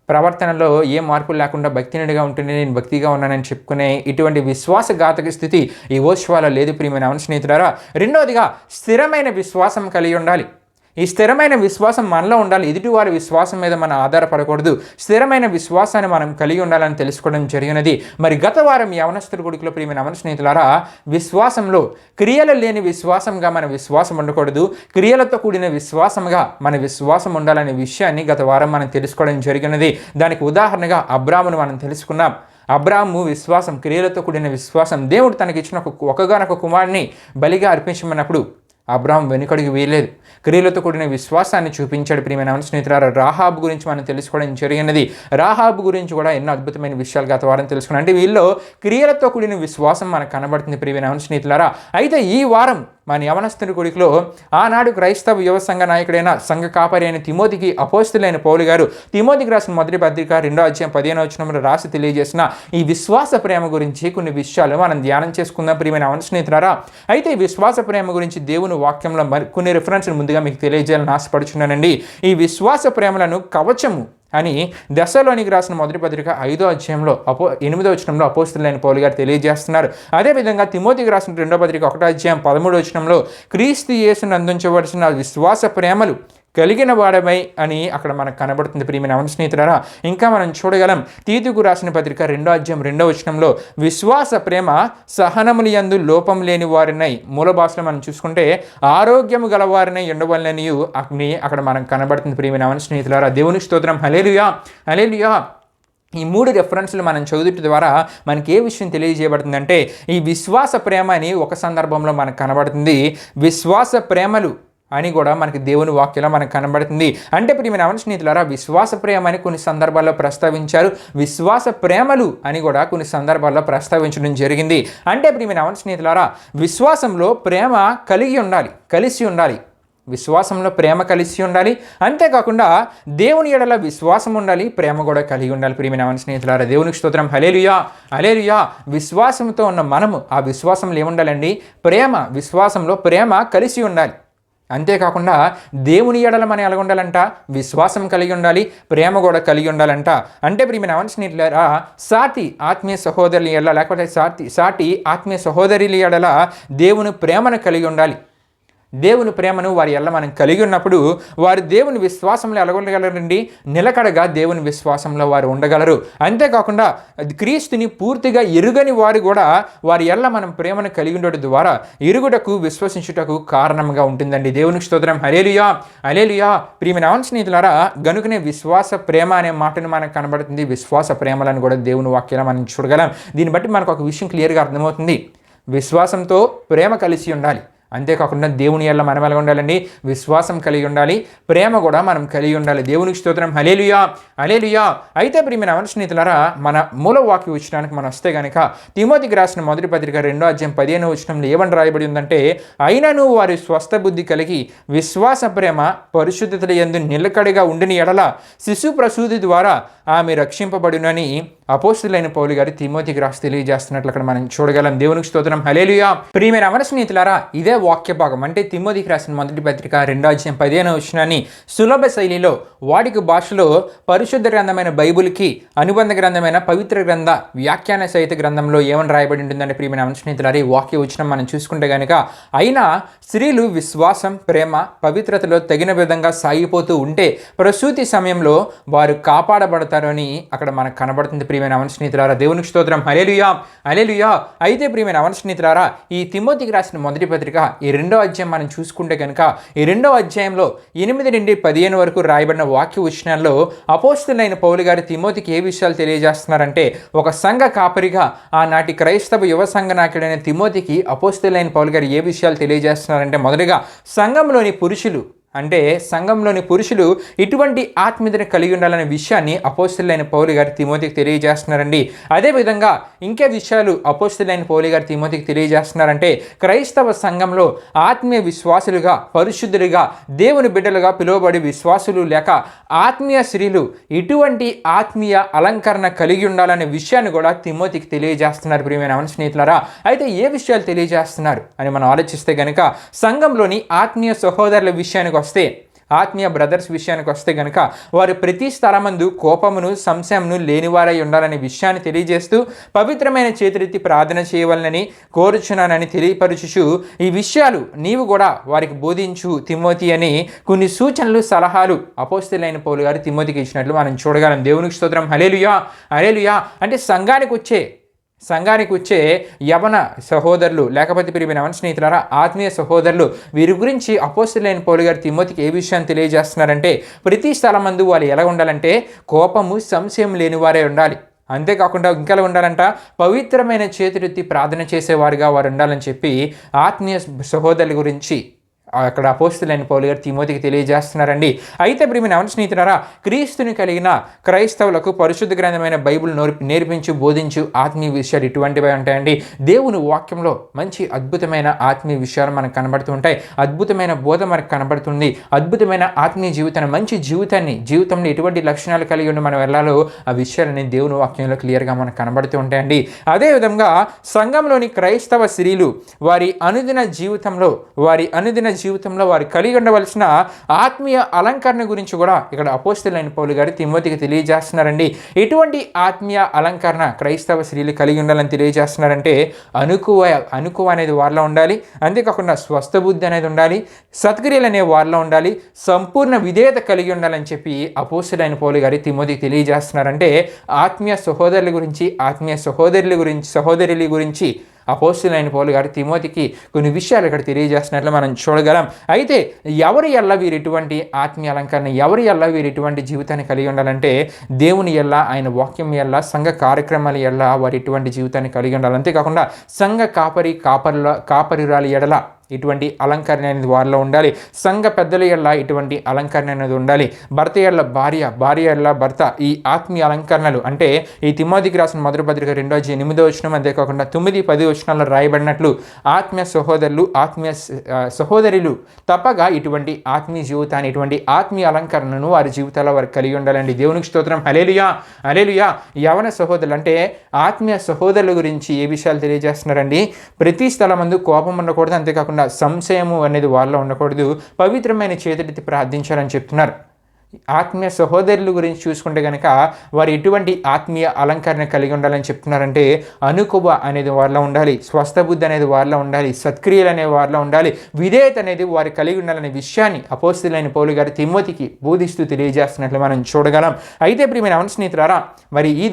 ప్రవర్తనలో ఏ మార్పులు లేకుండా భక్తినుడిగా ఉంటేనే నేను భక్తిగా ఉన్నానని చెప్పుకునే ఇటువంటి విశ్వాసఘాతక స్థితి ఈ ఓష్వాలో లేదు ప్రియమైన స్నేహితులారా. రెండవదిగా స్థిరమైన విశ్వాసం కలిగి ఉండాలి. ఈ స్థిరమైన విశ్వాసం మనలో ఉండాలి. ఎదుటివారి విశ్వాసం మీద మనం ఆధారపడకూడదు. స్థిరమైన విశ్వాసాన్ని మనం కలిగి ఉండాలని తెలుసుకోవడం జరిగినది. మరి గత వారం యవనస్తుల గుడికలో ప్రియమైన స్నేహితులారా, విశ్వాసంలో క్రియలు లేని విశ్వాసంగా మన విశ్వాసం ఉండకూడదు, క్రియలతో కూడిన విశ్వాసంగా మన విశ్వాసం ఉండాలనే విషయాన్ని గత వారం మనం తెలుసుకోవడం జరిగినది. దానికి ఉదాహరణగా అబ్రామును మనం తెలుసుకున్నాం. అబ్రాము విశ్వాసం, క్రియలతో కూడిన విశ్వాసం. దేవుడు తనకిచ్చిన ఒకగానొక కుమారుని బలిగా అర్పించమన్నప్పుడు అబ్రాహాం వెనుకడుగు వేయలేదు, క్రియలతో కూడిన విశ్వాసాన్ని చూపించాడు. ప్రియమైన స్నేహితులారా, రాహాబు గురించి మనం తెలుసుకోవడం జరిగినది. రాహాబు గురించి కూడా ఎన్నో అద్భుతమైన విషయాలు గత వారం తెలుసుకున్నాం. అంటే వీళ్ళు క్రియలతో కూడిన విశ్వాసం మనకు కనబడుతుంది ప్రియమైన స్నేహితులారా. అయితే ఈ వారం మన యవనస్తుని గుడిలో ఆనాడు క్రైస్తవ యువ సంఘ నాయకుడైన సంఘ కాపరి అయిన తిమోతికి అపోస్తులైన పౌలు గారు తిమోతికి రాసిన మొదటి పత్రిక 2:15 రాసి తెలియజేసిన ఈ విశ్వాస ప్రేమ గురించి కొన్ని విషయాలు మనం ధ్యానం చేసుకుందాం ప్రియమైన స్నేహితులారా. అయితే ఈ విశ్వాస ప్రేమ గురించి దేవుని వాక్యంలో కొన్ని రిఫరెన్స్లు ముందుగా మీకు తెలియజేయాలని ఆశపడుచున్నానండి. ఈ విశ్వాస ప్రేమలను కవచము అని దశలోనికి రాసిన మొదటి పత్రిక 5:8 అపోస్తులైన పౌలు గారు తెలియజేస్తున్నారు. అదేవిధంగా తిమోతికి రాసిన 2వ పత్రిక 1:13 క్రీస్తు యేసును అందించవలసిన విశ్వాస ప్రేమలు కలిగిన వాడమై అని అక్కడ మనకు కనబడుతుంది ప్రియమైన స్నేహితులారా. ఇంకా మనం చూడగలం తీతుకు రాసిన పత్రిక 2:2 విశ్వాస ప్రేమ సహనములు యందు లోపం లేని వారినై, మూల భాషలో మనం చూసుకుంటే ఆరోగ్యము గలవారినై ఉండవలనని అక్కడ మనకు కనబడుతుంది ప్రియమైన స్నేహితులారా. దేవునికి స్తోత్రం. హల్లెలూయా, హల్లెలూయా. ఈ 3 రెఫరెన్స్లు మనం చదువుట ద్వారా మనకి ఏ విషయం తెలియజేయబడుతుందంటే ఈ విశ్వాస ప్రేమ అని ఒక సందర్భంలో మనకు కనబడుతుంది, విశ్వాస ప్రేమలు అని కూడా మనకి దేవుని వాక్యంలో మనకు కనబడుతుంది. అంటే ప్రియమైన స్నేహితులారా, విశ్వాస ప్రేమ అని కొన్ని సందర్భాల్లో ప్రస్తావించారు, విశ్వాస ప్రేమలు అని కూడా కొన్ని సందర్భాల్లో ప్రస్తావించడం జరిగింది. అంటే ప్రియమైన స్నేహితులారా, విశ్వాసంలో ప్రేమ కలిగి ఉండాలి, కలిసి ఉండాలి. విశ్వాసంలో ప్రేమ కలిసి ఉండాలి. అంతేకాకుండా దేవుని ఎడల విశ్వాసం ఉండాలి, ప్రేమ కూడా కలిగి ఉండాలి ప్రియమైన స్నేహితులారా. దేవునికి స్తోత్రం. హల్లెలూయా, హల్లెలూయా. విశ్వాసంతో ఉన్న మనము ఆ విశ్వాసంలో ఏముండాలండి? ప్రేమ. విశ్వాసంలో ప్రేమ కలిసి ఉండాలి. అంతేకాకుండా దేవుని ఎడల మనం ఎలా ఉండాలంట? విశ్వాసం కలిగి ఉండాలి, ప్రేమ కూడా కలిగి ఉండాలంట. అంటే ప్రియమైన స్నేహితులారా, సాటి ఆత్మీయ సహోదరుల ఎడల లేకపోతే సాటి ఆత్మీయ సహోదరుల ఎడల దేవుని ప్రేమను కలిగి ఉండాలి. దేవుని ప్రేమను వారి ఎల్ల మనం కలిగి ఉన్నప్పుడు వారు దేవుని విశ్వాసంలో ఎలా ఉండగలరండి? నిలకడగా దేవుని విశ్వాసంలో వారు ఉండగలరు. అంతేకాకుండా క్రీస్తుని పూర్తిగా ఎరుగని వారు కూడా వారి ఎల్ల మనం ప్రేమను కలిగి ఉండడం ద్వారా ఎరుగుటకు, విశ్వసించుటకు కారణంగా ఉంటుందండి. దేవునికి స్తోత్రం. హల్లెలూయా, హల్లెలూయా. ప్రియమైన స్నేహితులారా, గనుకనే విశ్వాస ప్రేమ అనే మాటను మనకు కనబడుతుంది. విశ్వాస ప్రేమలను కూడా దేవుని వాక్యాలను మనం చూడగలం. దీన్ని బట్టి మనకు ఒక విషయం క్లియర్గా అర్థమవుతుంది. విశ్వాసంతో ప్రేమ కలిసి ఉండాలి. అంతేకాకుండా దేవుని ఎడల మనం ఎలా ఉండాలండి? విశ్వాసం కలిగి ఉండాలి, ప్రేమ కూడా మనం కలిగి ఉండాలి. దేవునికి స్తోత్రం. హల్లెలూయా, హల్లెలూయా. అయితే ప్రియమైన స్నేహితులారా, మన మూల వాక్య వచనానికి మనం వస్తే కనుక తిమోతికి రాసిన మొదటి పత్రిక 2:15 ఏమని రాయబడి ఉందంటే, అయినను వారి స్వస్థ బుద్ధి కలిగి విశ్వాస ప్రేమ పరిశుద్ధత యందు నిలకడగా ఉండిన ఎడల శిశు ప్రసూతి ద్వారా ఆమె రక్షింపబడునని అపోస్తులైన పౌలు గారు తిమోతికి రాసి తెలియజేస్తున్నట్లు అక్కడ మనం చూడగలం. దేవునికి స్తోత్రం. హల్లెలూయా. ప్రియమైన స్నేహితులారా, ఇదే వాక్య భాగం అంటే తిమోతికి రాసిన మొదటి పత్రిక 2:15 సులభ శైలిలో వాడిక భాషలో పరిశుద్ధ గ్రంథమైన బైబిల్కి అనుబంధ గ్రంథమైన పవిత్ర గ్రంథ వ్యాఖ్యాన సహిత గ్రంథంలో ఏమని రాయబడి ఉంటుందంటే ప్రియమైన స్నేహితులారా, ఈ వాక్య వచనం మనం చూసుకుంటే కనుక, అయినా స్త్రీలు విశ్వాసం, ప్రేమ, పవిత్రతలో తగిన విధంగా సాగిపోతూ ఉంటే ప్రసూతి సమయంలో వారు కాపాడబడతారు అని అక్కడ మనకు కనబడుతుంది ప్రియమైన స్నేహితులారా. దేవునికి స్తోత్రం. హల్లెలూయా, హల్లెలూయా. అయితే ప్రియమైన స్నేహితులారా, ఈ తిమోతికి రాసిన మొదటి పత్రిక ఈ 2వ అధ్యాయం మనం చూసుకుంటే కనుక ఈ 2వ అధ్యాయంలో 8-15 వరకు రాయబడిన వాక్య వచనాల్లో అపోస్తులైన పౌలు గారు తిమోతికి ఏ విషయాలు తెలియజేస్తున్నారంటే, ఒక సంఘ కాపరిగా ఆనాటి క్రైస్తవ యువ సంఘ నాయకుడైన తిమోతికి అపోస్తులైన పౌలు గారు ఏ విషయాలు తెలియజేస్తున్నారంటే, మొదటిగా సంఘంలోని పురుషులు అంటే సంఘంలోని పురుషులు ఇటువంటి ఆత్మీయతను కలిగి ఉండాలనే విషయాన్ని అపోస్తలుడైన పౌలు గారు తిమోతికి తెలియజేస్తున్నారండి. అదేవిధంగా ఇంకే విషయాలు అపోస్తలుడైన పౌలు గారు తిమోతికి తెలియజేస్తున్నారంటే క్రైస్తవ సంఘంలో ఆత్మీయ విశ్వాసులుగా, పరిశుద్ధులుగా, దేవుని బిడ్డలుగా పిలువబడి విశ్వాసులు లేక ఆత్మీయ స్త్రీలు ఇటువంటి ఆత్మీయ అలంకరణ కలిగి ఉండాలనే విషయాన్ని కూడా తిమోతికి తెలియజేస్తున్నారు. ప్రియమైన స్నేహితులారా, అయితే ఏ విషయాలు తెలియజేస్తున్నారు అని మనం ఆలోచిస్తే కనుక సంఘంలోని ఆత్మీయ సహోదరుల విషయానికి వస్తే, ఆత్మీయ బ్రదర్స్ విషయానికి వస్తే కనుక వారు ప్రతి స్థలమందు కోపమును, సంశయమును లేనివారై ఉండాలనే విషయాన్ని తెలియజేస్తూ పవిత్రమైన చేతులెత్తి ప్రార్థన చేయవలనని కోరుచున్నానని తెలియపరచుచు ఈ విషయాలు నీవు కూడా వారికి బోధించు తిమోతి అని కొన్ని సూచనలు, సలహాలు అపోస్తలుడైన పౌలు గారు తిమోతికి ఇచ్చినట్లు మనం చూడగలం. దేవునికి స్తోత్రం. హల్లెలూయా, హల్లెలూయా. అంటే సంఘానికి వచ్చే యవన సహోదరులు లేకపోతే ప్రియమైన స్నేహితులారా ఆత్మీయ సహోదరులు వీరి గురించి అపోస్తలుడైన పౌలు గారు తిమోతికి ఏ విషయాన్ని తెలియజేస్తున్నారంటే ప్రతి స్థలమందు వాళ్ళు ఎలా ఉండాలంటే కోపము, సంశయం లేని వారే ఉండాలి. అంతేకాకుండా ఇంకా ఉండాలంట పవిత్రమైన చేతులెత్తి ప్రార్థన చేసేవారుగా వారు ఉండాలని చెప్పి ఆత్మీయ సహోదరుల గురించి అక్కడ అపోస్తలుడైన పౌలు గారు తిమోతికి తెలియజేస్తున్నారండి. అయితే ప్రియమైన స్నేహితులారా క్రీస్తుని కలిగిన క్రైస్తవులకు పరిశుద్ధ గ్రంథమైన బైబిల్ నేర్పించు, బోధించు ఆత్మీయ విషయాలు ఇటువంటివి ఉంటాయండి. దేవుని వాక్యంలో మంచి అద్భుతమైన ఆత్మీయ విషయాలు మనకు కనబడుతూ ఉంటాయి. అద్భుతమైన బోధ మనకు కనబడుతుంది. అద్భుతమైన ఆత్మీయ జీవితాన్ని, మంచి జీవితంలో ఎటువంటి లక్షణాలు కలిగి ఉండి మనం వెళ్ళాలో ఆ విషయాలని దేవుని వాక్యంలో క్లియర్గా మనకు కనబడుతూ ఉంటాయండి. అదేవిధంగా సంఘంలోని క్రైస్తవ స్త్రీలు వారి అనుదిన జీవితంలో వారు కలిగి ఉండవలసిన ఆత్మీయ అలంకరణ గురించి కూడా ఇక్కడ అపోస్తలుడైన పౌలు గారు తిమోతికి తెలియజేస్తున్నారండి. ఎటువంటి ఆత్మీయ అలంకరణ క్రైస్తవ స్త్రీలు కలిగి ఉండాలని తెలియజేస్తున్నారంటే అనుకువ అనేది వారిలో ఉండాలి. అంతేకాకుండా స్వస్థ బుద్ధి అనేది ఉండాలి. సత్క్రియలు అనేవి వారిలో ఉండాలి. సంపూర్ణ విధేయత కలిగి ఉండాలని చెప్పి అపోస్తలుడైన పౌలు గారు తిమోతికి తెలియజేస్తున్నారంటే ఆత్మీయ సహోదరుల గురించి, ఆత్మీయ సహోదరుల గురించి అపోస్తలుడైన పౌలు గారు తిమోతికి కొన్ని విషయాలు ఇక్కడ తెలియజేస్తున్నట్లు మనం చూడగలం. అయితే ఎవరి ఎల్ల వీరు ఎటువంటి ఆత్మీయ అలంకరణ, ఎవరి ఎల్ల వీరు ఎటువంటి జీవితాన్ని కలిగి ఉండాలంటే దేవుని ఎల్ల, ఆయన వాక్యం ఎల్ల, సంఘ కార్యక్రమాల ఎల్ల వారు ఎటువంటి జీవితాన్ని కలిగి ఉండాలి. అంతేకాకుండా సంఘ కాపరిరాలి ఎడల ఇటువంటి అలంకరణ అనేది వారిలో ఉండాలి. సంఘ పెద్దల ఎల్ల ఇటువంటి అలంకరణ అనేది ఉండాలి. భర్త ఎల్ల భార్య, భార్య ఎల్ల భర్త. ఈ ఆత్మీయ అలంకరణలు అంటే ఈ తిమోతికి రాసిన మొదటి పత్రిక 2:8 అంతేకాకుండా 9-10 వచనాల్లో రాయబడినట్లు ఆత్మీయ సహోదరులు, ఆత్మీయ సహోదరులు తప్పగా ఇటువంటి ఆత్మీయ జీవితాన్ని, ఇటువంటి ఆత్మీయ అలంకరణను వారి జీవితాల్లో వారు కలిగి ఉండాలండి. దేవునికి స్తోత్రం. హల్లెలూయా, హల్లెలూయా. యవన సహోదరులు అంటే ఆత్మీయ సహోదరుల గురించి ఏ విషయాలు తెలియజేస్తున్నారండి? ప్రతి స్థలమందు కోపం ఉండకూడదు. అంతేకాకుండా సంశయము అనేది వాళ్ళలో ఉండకూడదు. పవిత్రమైన చేతులెత్తి ప్రార్థించాలని చెప్తున్నారు. ఆత్మీయ సహోదరుల గురించి చూసుకుంటే కనుక వారు ఎటువంటి ఆత్మీయ అలంకరణ కలిగి ఉండాలని చెప్తున్నారంటే అనుకువ అనేది వారిలో ఉండాలి. స్వస్థ బుద్ధి అనేది వారిలో ఉండాలి. సత్క్రియలు అనేవి వారిలో ఉండాలి. విధేయత అనేది వారు కలిగి ఉండాలనే విషయాన్ని అపోస్తలుడైన పౌలు గారు తిమోతికి బోధిస్తూ తెలియజేస్తున్నట్లు మనం చూడగలం. అయితే ప్రియమైన స్నేహితులారా, మరి ఈ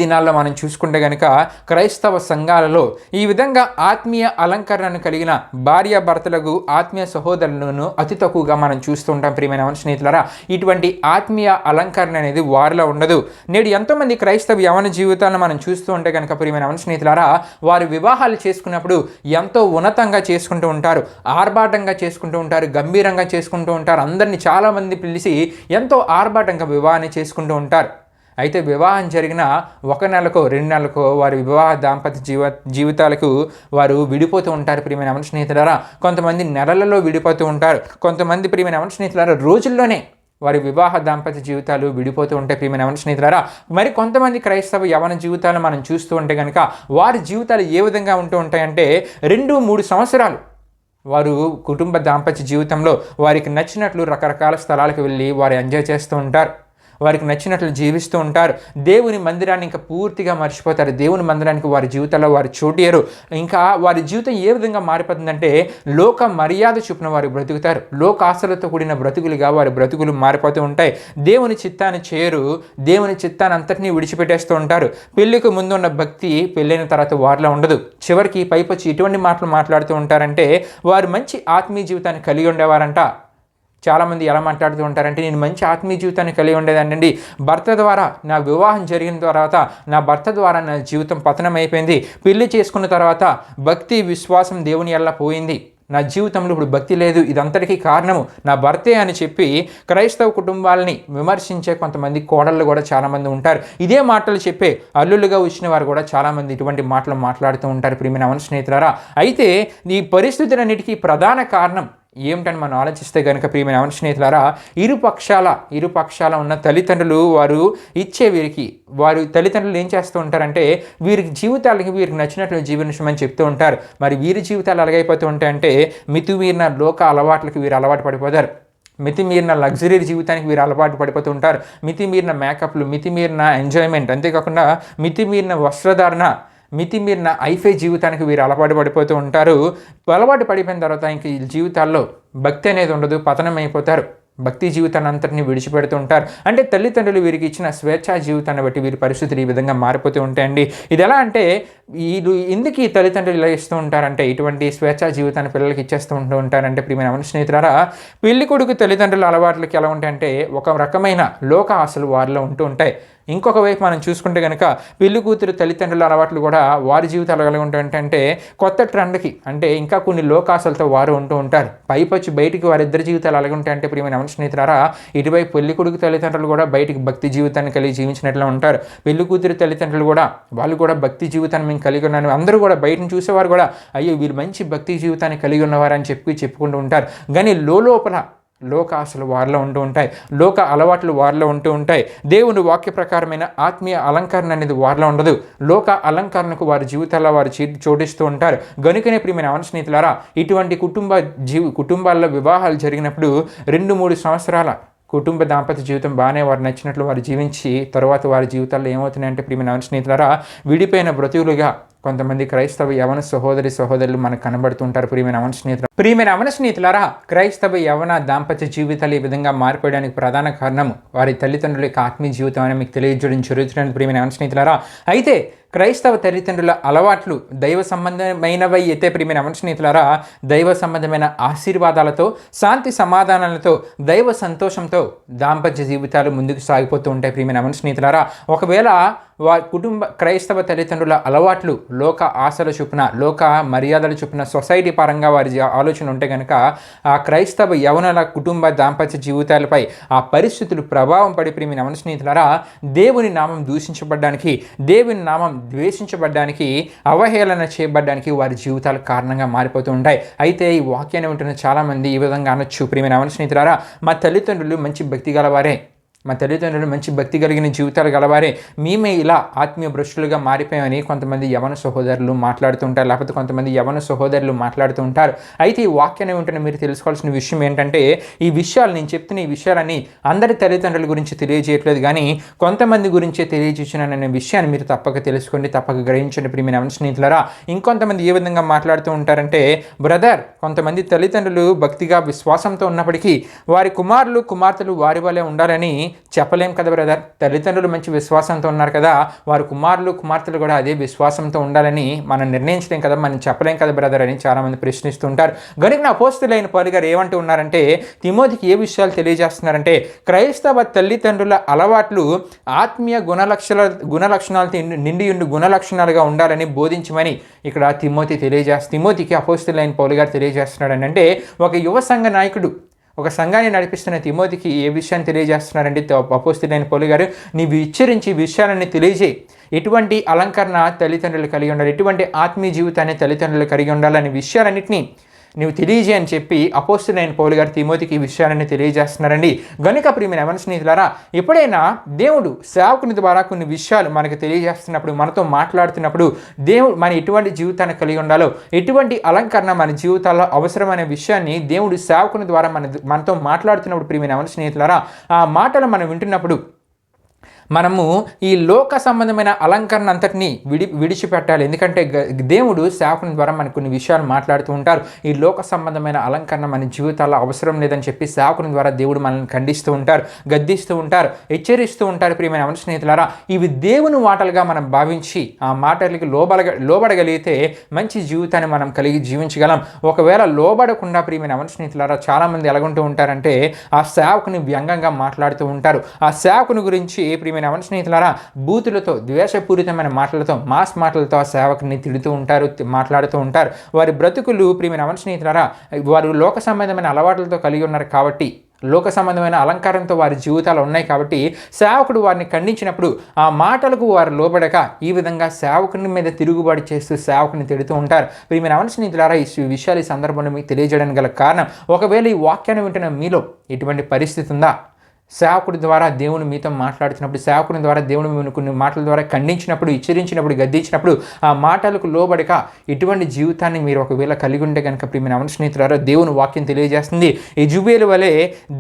దినాల్లో మనం చూసుకుంటే కనుక క్రైస్తవ సంఘాలలో ఈ విధంగా ఆత్మీయ అలంకరణను కలిగిన భార్యాభర్తలకు, ఆత్మీయ సహోదరులను అతి తక్కువగా మనం చూస్తూ ఉంటాం. ప్రియమైన స్నేహితులారా, ఇటువంటి ఆత్మీయ అలంకరణ అనేది వారిలో ఉండదు. నేడు ఎంతోమంది క్రైస్తవ యవన జీవితాలను మనం చూస్తూ ఉంటే కనుక ప్రియమైన స్నేహితులారా, వారు వివాహాలు చేసుకున్నప్పుడు ఎంతో ఉన్నతంగా చేసుకుంటూ ఉంటారు, ఆర్భాటంగా చేసుకుంటూ ఉంటారు, గంభీరంగా చేసుకుంటూ ఉంటారు. అందరినీ చాలామంది పిలిచి ఎంతో ఆర్భాటంగా వివాహాన్ని చేసుకుంటూ ఉంటారు. అయితే వివాహం జరిగిన 1 నెలకో 2 నెలలకో వారి వివాహ దాంపత్య జీవితాలకు వారు విడిపోతూ ఉంటారు. ప్రియమైన స్నేహితులారా, కొంతమంది నెలలలో విడిపోతూ ఉంటారు. కొంతమంది ప్రియమైన స్నేహితులారా రోజుల్లోనే వారి వివాహ దాంపత్య జీవితాలు విడిపోతూ ఉంటాయి. ప్రియమైన స్నేహితులారా, మరి కొంతమంది క్రైస్తవ యవన జీవితాలు మనం చూస్తూ ఉంటే కనుక వారి జీవితాలు ఏ విధంగా ఉంటూ ఉంటాయంటే 2-3 సంవత్సరాలు వారు కుటుంబ దాంపత్య జీవితంలో వారికి నచ్చినట్లు రకరకాల స్థలాలకు వెళ్ళి వారు ఎంజాయ్ చేస్తూ ఉంటారు. వారికి నచ్చినట్లు జీవిస్తూ ఉంటారు. దేవుని మందిరాన్ని ఇంకా పూర్తిగా మర్చిపోతారు. దేవుని మందిరానికి వారి జీవితంలో వారు చోటియరు. ఇంకా వారి జీవితం ఏ విధంగా మారిపోతుందంటే లోక మర్యాద చొప్పున వారు బ్రతుకుతారు. లోక ఆశలతో కూడిన బ్రతుకులుగా వారి బ్రతుకులు మారిపోతూ ఉంటాయి. దేవుని చిత్తాన్ని చేయరు. దేవుని చిత్తాన్ని అంతటినీ విడిచిపెట్టేస్తూ ఉంటారు. పెళ్లికి ముందు ఉన్న భక్తి పెళ్ళైన తర్వాత వారిలో ఉండదు. చివరికి పైపొచ్చి ఇటువంటి మాటలు మాట్లాడుతూ ఉంటారంటే వారు మంచి ఆత్మీయ జీవితాన్ని కలిగి ఉండేవారంట. చాలామంది ఎలా మాట్లాడుతూ ఉంటారంటే నేను మంచి ఆత్మీయ జీవితాన్ని కలిగి ఉండేదానండి, భర్త ద్వారా నా వివాహం జరిగిన తర్వాత నా భర్త ద్వారా నా జీవితం పతనం అయిపోయింది, పెళ్లి చేసుకున్న తర్వాత భక్తి విశ్వాసం దేవుని ఎల్లా పోయింది, నా జీవితంలో ఇప్పుడు భక్తి లేదు, ఇదంతటికీ కారణము నా భర్తే అని చెప్పి క్రైస్తవ కుటుంబాలని విమర్శించే కొంతమంది కోడళ్ళు కూడా చాలామంది ఉంటారు. ఇదే మాటలు చెప్పే అల్లులుగా వచ్చిన వారు కూడా చాలామంది ఇటువంటి మాటలు మాట్లాడుతూ ఉంటారు ప్రియమైన అవన స్నేహితులారా. అయితే ఈ పరిస్థితులన్నిటికీ ప్రధాన కారణం ఏమిటని మనం ఆలోచిస్తే కనుక ప్రియమైన అవన స్నేహితులారా, ఇరుపక్షాల ఉన్న తల్లిదండ్రులు వారు తల్లిదండ్రులు ఏం చేస్తూ ఉంటారంటే వీరికి జీవితాలకి వీరికి నచ్చినట్లు జీవించమని చెప్తూ ఉంటారు. మరి వీరి జీవితాలు ఎలాగైపోతూ ఉంటాయంటే మితిమీరిన లోక అలవాట్లకి వీరు అలవాటు పడిపోతారు. మితిమీరిన లగ్జరీ జీవితానికి వీరు అలవాటు పడిపోతూ ఉంటారు. మితిమీరిన మేకప్లు, మితిమీరిన ఎంజాయ్మెంట్, అంతేకాకుండా మితిమీరిన వస్త్రధారణ, మితిమీరిన ఐఫై జీవితానికి వీరు అలవాటు పడిపోతూ ఉంటారు. అలవాటు పడిపోయిన తర్వాత ఇంక ఈ జీవితాల్లో భక్తి అనేది ఉండదు, పతనం అయిపోతారు. భక్తి జీవితాన్ని అంతటిని విడిచిపెడుతూ ఉంటారు. అంటే తల్లిదండ్రులు వీరికి ఇచ్చిన స్వేచ్ఛా జీవితాన్ని బట్టి వీరి పరిస్థితులు ఈ విధంగా మారిపోతూ ఉంటాయండి. ఇది ఎలా అంటే వీళ్ళు ఎందుకు ఈ తల్లిదండ్రులు ఇలా ఇస్తూ ఉంటారంటే ఇటువంటి స్వేచ్ఛా జీవితాన్ని పిల్లలకి ఇచ్చేస్తూ ఉంటారంటే ప్రియమైన అవన స్నేహితులారా, పెళ్లి కొడుకు తల్లిదండ్రుల అలవాట్లకి ఎలా ఉంటాయంటే ఒక రకమైన లోక ఆశలు వారిలో ఉంటూ ఉంటాయి. ఇంకొక వైపు మనం చూసుకుంటే కనుక పెళ్లి కూతురు తల్లిదండ్రుల అలవాట్లు కూడా వారి జీవితాలు ఎలా ఉంటాయంటే కొత్త ట్రెండ్కి అంటే ఇంకా కొన్ని లోకాశలతో వారు ఉంటూ ఉంటారు. పైపొచ్చి బయటికి వారిద్దరి జీవితాలు అలాగే ఉంటాయంటే ప్రియమైన అవన స్నేహితులారా, ఇటువైపు పెళ్లి కొడుకు తల్లిదండ్రులు కూడా బయటికి భక్తి జీవితాన్ని కలిగి జీవించినట్లు ఉంటారు. పెళ్లి కూతురు తల్లిదండ్రులు కూడా వాళ్ళు కూడా భక్తి జీవితాన్ని మేము కలిగి ఉన్నాను, అందరూ కూడా బయటను చూసేవారు కూడా అయ్యో వీళ్ళు మంచి భక్తి జీవితాన్ని కలిగి ఉన్నవారని చెప్పుకుంటూ ఉంటారు. కానీ లోపల లోక ఆశలు వారిలో ఉంటూ ఉంటాయి, లోక అలవాట్లు వారిలో ఉంటూ ఉంటాయి. దేవుని వాక్య ప్రకారమైన ఆత్మీయ అలంకరణ అనేది వారిలో ఉండదు. లోక అలంకరణకు వారి జీవితాల్లో వారు చోటిస్తూ ఉంటారు. గనుకనే ప్రియమైన అవన స్నేహితులారా, ఇటువంటి కుటుంబాల్లో వివాహాలు జరిగినప్పుడు 2-3 సంవత్సరాల కుటుంబ దాంపత్య జీవితం బాగానే వారు నచ్చినట్లు వారు జీవించి తర్వాత వారి జీవితాల్లో ఏమవుతున్నాయంటే ప్రియమైన అవన స్నేహితులారా, విడిపోయిన బ్రతుకులుగా కొంతమంది క్రైస్తవ యవన సహోదరులు మనకు కనబడుతుంటారు. ప్రియమైన అవన స్నేహితులారా, క్రైస్తవ యవన దాంపత్య జీవితాలు ఈ విధంగా మారిపోయడానికి ప్రధాన కారణం వారి తల్లిదండ్రుల యొక్క ఆత్మీయ జీవితం అని మీకు తెలియజేయడం జరుగుతున్నది ప్రియమైన అవన స్నేహితులారా. అయితే క్రైస్తవ తల్లిదండ్రుల అలవాట్లు దైవ సంబంధమైనవి అయితే ప్రియమైన అవన స్నేహితులారా, దైవ సంబంధమైన ఆశీర్వాదాలతో, శాంతి సమాధానాలతో, దైవ సంతోషంతో దాంపత్య జీవితాలు ముందుకు సాగిపోతూ ఉంటాయి ప్రియమైన అవన స్నేహితులారా. ఒకవేళ క్రైస్తవ తల్లిదండ్రుల అలవాట్లు లోక ఆశల చొప్పున, లోక మర్యాదల చొప్పున, సొసైటీ పరంగా వారి ఆలోచన ఉంటే కనుక ఆ క్రైస్తవ యవనుల కుటుంబ దాంపత్య జీవితాలపై ఆ పరిస్థితులు ప్రభావం పడి ప్రియమైన అవన స్నేహితులారా, దేవుని నామం దూషించబడ్డానికి, దేవుని నామం ద్వేషించబడ్డానికి, అవహేళన చేయబడ్డానికి వారి జీవితాలు కారణంగా మారిపోతూ ఉంటాయి. అయితే ఈ వాక్యాన్ని వింటున్న చాలామంది ఈ విధంగా అనొచ్చు, ప్రియమైన అవన స్నేహితులారా, మా తల్లిదండ్రులు మంచి భక్తి గలవారే, మా తల్లిదండ్రులు మంచి భక్తి కలిగిన జీవితాలు గలవారే, మేమే ఇలా ఆత్మీయ భ్రష్టులుగా మారిపోయామని కొంతమంది యవన సహోదరులు మాట్లాడుతూ ఉంటారు, లేకపోతే కొంతమంది యవన సహోదరులు మాట్లాడుతూ ఉంటారు. అయితే ఈ వాక్యాన్ని ఉంటే మీరు తెలుసుకోవాల్సిన విషయం ఏంటంటే ఈ విషయాలు నేను చెప్తున్న ఈ విషయాలని అందరి తల్లిదండ్రుల గురించి తెలియజేయట్లేదు, కానీ కొంతమంది గురించే తెలియజేసిననే విషయాన్ని మీరు తప్పక తెలుసుకోండి, తప్పక గ్రహించండి ప్రియమైన అవన స్నేహితులారా. ఇంకొంతమంది ఏ విధంగా మాట్లాడుతూ ఉంటారంటే, బ్రదర్, కొంతమంది తల్లిదండ్రులు భక్తిగా విశ్వాసంతో ఉన్నప్పటికీ వారి కుమార్తెలు వారి వలె ఉండాలని చెప్పలేం కదా బ్రదర్. తల్లిదండ్రులు మంచి విశ్వాసంతో ఉన్నారు కదా, వారి కుమార్తెలు కూడా అదే విశ్వాసంతో ఉండాలని మనం నిర్ణయించలేం కదా, మనం చెప్పలేం కదా బ్రదర్ అని చాలామంది ప్రశ్నిస్తుంటారు. గనుక అపోస్తలుడైన పౌలు గారు ఏమంటూ ఉన్నారంటే, తిమోతికి ఏ విషయాలు తెలియజేస్తున్నారంటే, క్రైస్తవ తల్లిదండ్రుల అలవాట్లు ఆత్మీయ గుణలక్షణాలతో నిండి గుణలక్షణాలుగా ఉండాలని బోధించమని ఇక్కడ తిమోతికి అపోస్తలుడైన పౌలు గారు తెలియజేస్తున్నాడు. అంటే ఒక యువ సంఘ నాయకుడు ఒక సంఘాన్ని నడిపిస్తున్న తిమోతికి ఏ విషయాన్ని తెలియజేస్తున్నారంటే, అపోస్తలుడైన పౌలు గారు నీవు హెచ్చరించి విషయాలన్నీ తెలియజేయి, ఎటువంటి అలంకరణ తల్లిదండ్రులు కలిగి ఉండాలి, ఎటువంటి ఆత్మీయ జీవితాన్ని తల్లిదండ్రులు కలిగి ఉండాలనే విషయాలన్నింటినీ నువ్వు తెలియజేయని చెప్పి అపోస్తలుడైన పౌలు గారు తిమోతికి ఈ విషయాలని తెలియజేస్తున్నారండి. గనుక ప్రియమైన అవన స్నేహితులారా, ఎప్పుడైనా దేవుడు సేవకుని ద్వారా కొన్ని విషయాలు మనకు తెలియజేస్తున్నప్పుడు, మనతో మాట్లాడుతున్నప్పుడు దేవుడు మన ఎటువంటి జీవితాన్ని కలిగి ఉండాలో, ఎటువంటి అలంకరణ మన జీవితాల్లో అవసరమైన విషయాన్ని దేవుడు సేవకుని ద్వారా మనతో మాట్లాడుతున్నప్పుడు ప్రియమైన అవన స్నేహితులారా, ఆ మాటలు మనం వింటున్నప్పుడు మనము ఈ లోక సంబంధమైన అలంకరణ అంతటినీ విడిచిపెట్టాలి. ఎందుకంటే దేవుడు సేవకుని ద్వారా మనకు కొన్ని విషయాలు మాట్లాడుతూ ఉంటారు. ఈ లోక సంబంధమైన అలంకరణ మన జీవితాల్లో అవసరం లేదని చెప్పి సేవకుని ద్వారా దేవుడు మనల్ని ఖండిస్తూ ఉంటారు, గద్దిస్తూ ఉంటారు, హెచ్చరిస్తూ ఉంటారు. ప్రియమైన అవన స్నేహితులారా, ఇవి దేవుని మాటలుగా మనం భావించి ఆ మాటలకి లోబడగలిగితే మంచి జీవితాన్ని మనం కలిగి జీవించగలం. ఒకవేళ లోబడకుండా ప్రియమైన అవన స్నేహితులారా, చాలామంది ఎలాగుంటూ ఉంటారంటే ఆ సేవకుని వ్యంగ్యంగా మాట్లాడుతూ ఉంటారు. ఆ సేవకుని గురించి ప్రియమైన అవన స్నేహితులారా బూతులతో, ద్వేషపూరితమైన మాటలతో, మాస్ మాటలతో ఆ సేవకుని తిడుతూ ఉంటారు, మాట్లాడుతూ ఉంటారు. వారి బ్రతుకులు ప్రియమైన అవన స్నేహితులారా వారు లోక సంబంధమైన అలవాట్లతో కలిగి ఉన్నారు కాబట్టి, లోక సంబంధమైన అలంకారంతో వారి జీవితాలు ఉన్నాయి కాబట్టి సేవకుడు వారిని ఖండించినప్పుడు ఆ మాటలకు వారు లోబడక ఈ విధంగా సేవకుని మీద తిరుగుబాటు చేస్తూ సేవకుని తిడుతూ ఉంటారు. ప్రియమైన అవన స్నేహితులారా ఈ విషయాలు ఈ సందర్భంలో మీకు తెలియజేయడానికి గల కారణం, ఒకవేళ ఈ వాక్యాన్ని వింటున్న మీలో ఇటువంటి పరిస్థితి ఉందా? సేవకుడి ద్వారా దేవుని మీతో మాట్లాడుతున్నప్పుడు, సేవకుని ద్వారా దేవుని కొన్ని మాటల ద్వారా ఖండించినప్పుడు, హెచ్చరించినప్పుడు, గద్దించినప్పుడు ఆ మాటలకు లోబడక ఇటువంటి జీవితాన్ని మీరు ఒకవేళ కలిగి ఉంటే కనుక ప్రియమైన అవన స్నేహితులారా దేవుని వాక్యం తెలియజేస్తుంది, యెజుబేలు వలె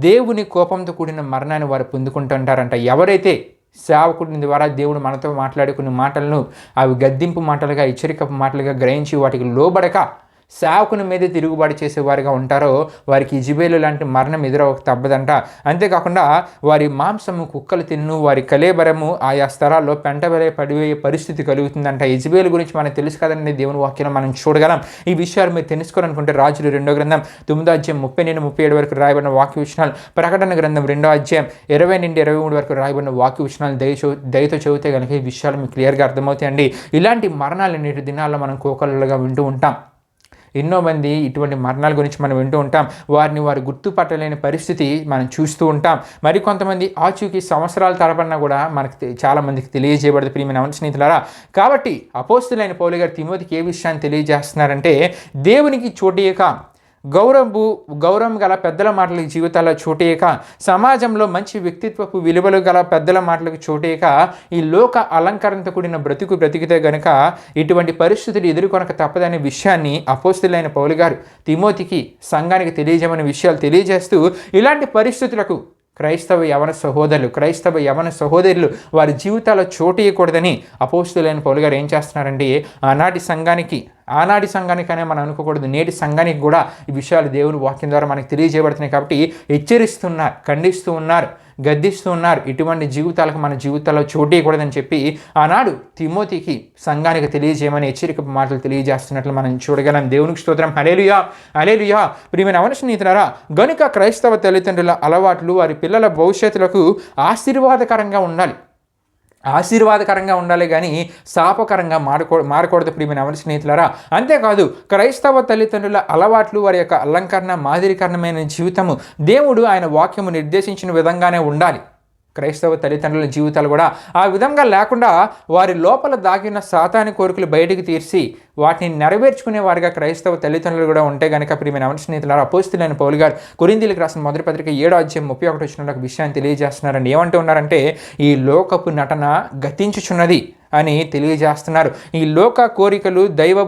దేవుని కోపంతో కూడిన మరణాన్ని వారు పొందుకుంటుంటారంట. ఎవరైతే సేవకుడి ద్వారా దేవుడు మనతో మాట్లాడే కొన్ని మాటలను అవి గద్దింపు మాటలుగా, హెచ్చరికపు మాటలుగా గ్రహించి వాటికి లోబడక సేవకుని మీద తిరుగుబాటు చేసేవారుగా ఉంటారో వారికి యెజుబేలు లాంటి మరణం తప్పదంట. అంతేకాకుండా వారి మాంసము కుక్కలు తిన్ను, వారి కళేబరము ఆయా స్థలాల్లో పెంటవలే పడిపోయే పరిస్థితి కలుగుతుందంట. యెజుబేలు గురించి మనకు తెలుసు కదండి, దేవుని వాక్యం మనం చూడగలం. ఈ విషయాలు మీరు తెలుసుకోవాలనుకుంటే రాజులు 2వ గ్రంథం 9వ అధ్యాయం 30 నుండి 37 వరకు రాయబడిన వాక్య విషయాలు, ప్రకటన గ్రంథం 2వ అధ్యాయం 20 నుండి 23 వరకు రాయబడిన వాక్య విషయాలు దయతో చదివితే కనుక ఈ విషయాలు మీకు క్లియర్గా అర్థమవుతాయండి. ఇలాంటి మరణాలు నేటి దినాల్లో మనం కోకొల్లలుగా వింటూ ఉంటాం. ఎన్నో మంది ఇటువంటి మరణాల గురించి మనం వింటూ ఉంటాం. వారిని వారు గుర్తుపట్టలేని పరిస్థితి మనం చూస్తూ ఉంటాం. మరి కొంతమంది ఆచూకీ సంవత్సరాల తరబడినా కూడా మనకు చాలామందికి తెలియజేయబడదు ప్రియమైన అవన స్నేహితులారా. కాబట్టి అపోస్తులైన పౌలు గారు తిమోతికి ఏ విషయాన్ని తెలియజేస్తున్నారంటే, దేవునికి చోటియక గౌరవం గల పెద్దల మాటలకు జీవితాల్లో చోటేయక, సమాజంలో మంచి వ్యక్తిత్వపు విలువలు గల పెద్దల మాటలకు చోటేయక, ఈ లోక అలంకరణతో కూడిన బ్రతికితే గనుక ఇటువంటి పరిస్థితులు ఎదుర్కొనక తప్పదనే విషయాన్ని అపోస్తులైన పౌలు గారు తిమోతికి, సంఘానికి తెలియజేయమనే విషయాలు తెలియజేస్తూ, ఇలాంటి పరిస్థితులకు క్రైస్తవ యవన సహోదరులు వారి జీవితాల్లో చోటేయకూడదని అపోస్తులైన పౌలు గారు ఏం చేస్తున్నారంటే, ఆనాటి సంఘానికనే మనం అనుకోకూడదు, నేటి సంఘానికి కూడా ఈ విషయాలు దేవుని వాక్యం ద్వారా మనకు తెలియజేయబడుతున్నాయి. కాబట్టి హెచ్చరిస్తున్నారు, ఖండిస్తూ ఉన్నారు, గద్దిస్తూ ఉన్నారు. ఇటువంటి జీవితాలకు మన జీవితాల్లో చోటేయకూడదని చెప్పి ఆనాడు తిమోతికి, సంఘానికి తెలియజేయమని హెచ్చరిక మాటలు తెలియజేస్తున్నట్లు మనం చూడగలం. దేవునికి స్తోత్రం. హల్లెలూయా, హల్లెలూయా. ప్రియమైన అవన స్నేహితులారా, గనుక క్రైస్తవ తల్లిదండ్రుల అలవాట్లు వారి పిల్లల భవిష్యత్తులకు ఆశీర్వాదకరంగా ఉండాలి కానీ శాపకరంగా మారకూడదు ప్రియమైన అవన స్నేహితులారా. అంతేకాదు క్రైస్తవ తల్లిదండ్రుల అలవాట్లు వారి యొక్క అలంకరణ మాదిరికరణమైన జీవితము దేవుడు ఆయన వాక్యము నిర్దేశించిన విధంగానే ఉండాలి. క్రైస్తవ తల్లిదండ్రుల జీవితాలు కూడా ఆ విధంగా లేకుండా వారి లోపల దాగిన సాతాని కోరికలు బయటికి తీర్చి వాటిని నెరవేర్చుకునే వారిగా క్రైస్తవ తల్లిదండ్రులు కూడా ఉంటే కనుక ప్రియమైన అవన స్నేహితులారా, అపోస్తులైన పౌలు గారు కొరింథీయులకు రాసిన మొదటి పత్రిక 7వ అధ్యాయం 31 వచనంలో ఒక విషయాన్ని తెలియజేస్తున్నారండి. ఏమంటూ ఉన్నారంటే, ఈ లోకపు నటన గతించుచున్నది అని తెలియజేస్తున్నారు. ఈ లోక కోరికలు దైవ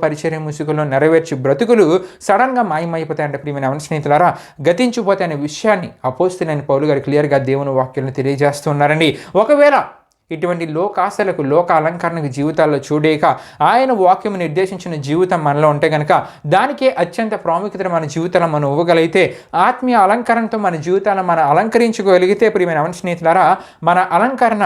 పరిచర్య ముసుగులో నెరవేర్చి బ్రతుకులు సడన్గా మాయమైపోతాయంటే ప్రియమైన అవన స్నేహితులారా, గతించిపోతాయనే విషయాన్ని అపోస్తులైన పౌలు గారు క్లియర్గా దేవుని వాక్యాలను తెలియజేస్తున్నారండి. ఒకవేళ ఇటువంటి లోకాశలకు, లోక అలంకరణకు జీవితాల్లో చూడేక ఆయన వాక్యం నిర్దేశించిన జీవితం మనలో ఉంటే కనుక దానికే అత్యంత ప్రాముఖ్యత మన జీవితాలను మనం ఇవ్వగలిగితే, ఆత్మీయ అలంకరణతో మన జీవితాలను మనం అలంకరించుకోగలిగితే ప్రియమైన అవన స్నేహితులారా, మన అలంకరణ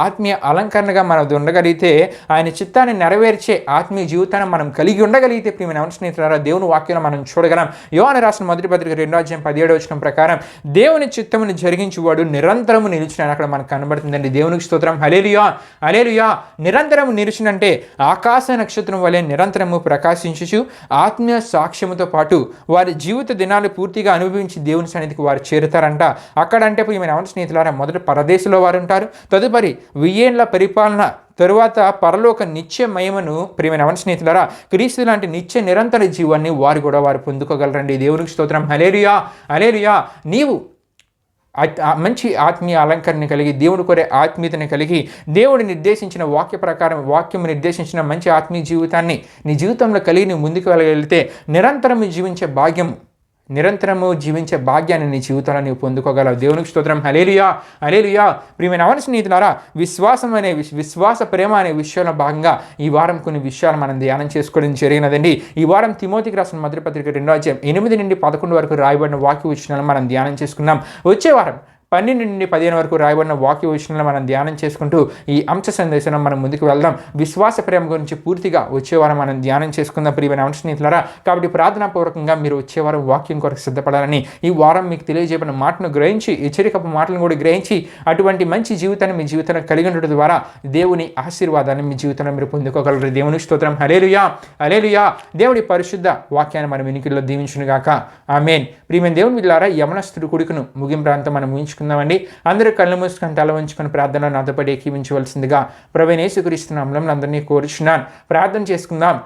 ఆత్మీయ అలంకరణగా మనం ఉండగలిగితే, ఆయన చిత్తాన్ని నెరవేర్చే ఆత్మీయ జీవితాన్ని మనం కలిగి ఉండగలిగితే ప్రియమైన అవన స్నేహితులారా, దేవుని వాక్యంలో మనం చూడగలం. యోహాను రాసిన మొదటి పత్రిక 2వ అధ్యాయం 17వ వచనం ప్రకారం దేవుని చిత్తమును జరిగించువాడు నిరంతరము నిలిచినని అక్కడ మనకు కనబడుతుందండి. దేవునికి స్తోత్రం. హల్లెలూయా, హల్లెలూయా. నిరంతరము నిలిచినంటే ఆకాశ నక్షత్రం వలె నిరంతరము ప్రకాశించుచు ఆత్మీయ సాక్ష్యముతో పాటు వారి జీవిత దినాలు పూర్తిగా అనుభవించి దేవుని సన్నిధికి వారు చేరుతారంట. అక్కడంటే ప్రియమైన అవన స్నేహితులారా, మొదట పరదేశంలో వారు ఉంటారు, తదుపరి 1000 ఏళ్ల పరిపాలన తరువాత పరలోక నిత్య మహిమను ప్రియమైన అవన స్నేహితులారా, క్రీస్తు లాంటి నిత్య నిరంతర జీవాన్ని వారు పొందుకోగలరండి. దేవునికి స్తోత్రం. హల్లెలూయా, హల్లెలూయా. నీవు మంచి ఆత్మీయ అలంకరణ కలిగి, దేవుడు కోరే ఆత్మీయతని కలిగి, దేవుడు నిర్దేశించిన వాక్య ప్రకారం వాక్యం నిర్దేశించిన మంచి ఆత్మీయ జీవితాన్ని నీ జీవితంలో కలిగి నువ్వు ముందుకు వెళ్ళగలిగితే నిరంతరము జీవించే భాగ్యాన్ని నీ జీవితంలో నీవు పొందుకోగలవు. దేవునికి స్తోత్రం. హల్లెలూయా, హల్లెలూయా. ప్రియమైన అవన స్నేహితులారా, విశ్వాస ప్రేమ అనే విషయంలో భాగంగా ఈ వారం కొన్ని విషయాలు మనం ధ్యానం చేసుకోవడం జరిగినదండి. ఈ వారం తిమోతికి రాసిన మొదటి పత్రిక 2వ అధ్యాయం 8 నుండి 11 వరకు రాయబడిన వాక్య వచనాలను మనం ధ్యానం చేసుకున్నాం. వచ్చే వారం 12 నుండి 15 వరకు రాయబడిన వాక్య వచనాలను మనం ధ్యానం చేసుకుంటూ ఈ అంశ సందేశం మనం ముందుకు వెళ్దాం. విశ్వాస ప్రేమ గురించి పూర్తిగా వచ్చేవారం మనం ధ్యానం చేసుకుందాం ప్రియమైన స్నేహితులారా. కాబట్టి ప్రార్థనాపూర్వకంగా మీరు వచ్చేవారం వాక్యం కొరకు సిద్ధపడాలని, ఈ వారం మీకు తెలియజేయబడిన మాటను గ్రహించి, హెచ్చరికపు మాటలను కూడా గ్రహించి అటువంటి మంచి జీవితాన్ని మీ జీవితంలో కలిగి ఉండడం ద్వారా దేవుని ఆశీర్వాదాన్ని మీ జీవితంలో మీరు పొందుకోగలరు. దేవుని స్తోత్రం. హల్లెలూయా, హల్లెలూయా. దేవుడి పరిశుద్ధ వాక్యాన్ని మనం వినికిడిలో దీవించును గాక. ఆమేన్. ప్రియమైన దేవుని బిడ్డలారా, యవనస్తుడి కొడుకును ముగింపు ప్రాంతం మనం ఊహించుకుందామండి. అందరూ కళ్ళు మూసుకొని తల వంచుకొని ప్రార్థనలో నాతో పాటు ఏకీవించవలసిందిగా ప్రభువైన యేసుక్రీస్తు నామములో అందరినీ కోరుచున్నాను. ప్రార్థన చేసుకుందాం.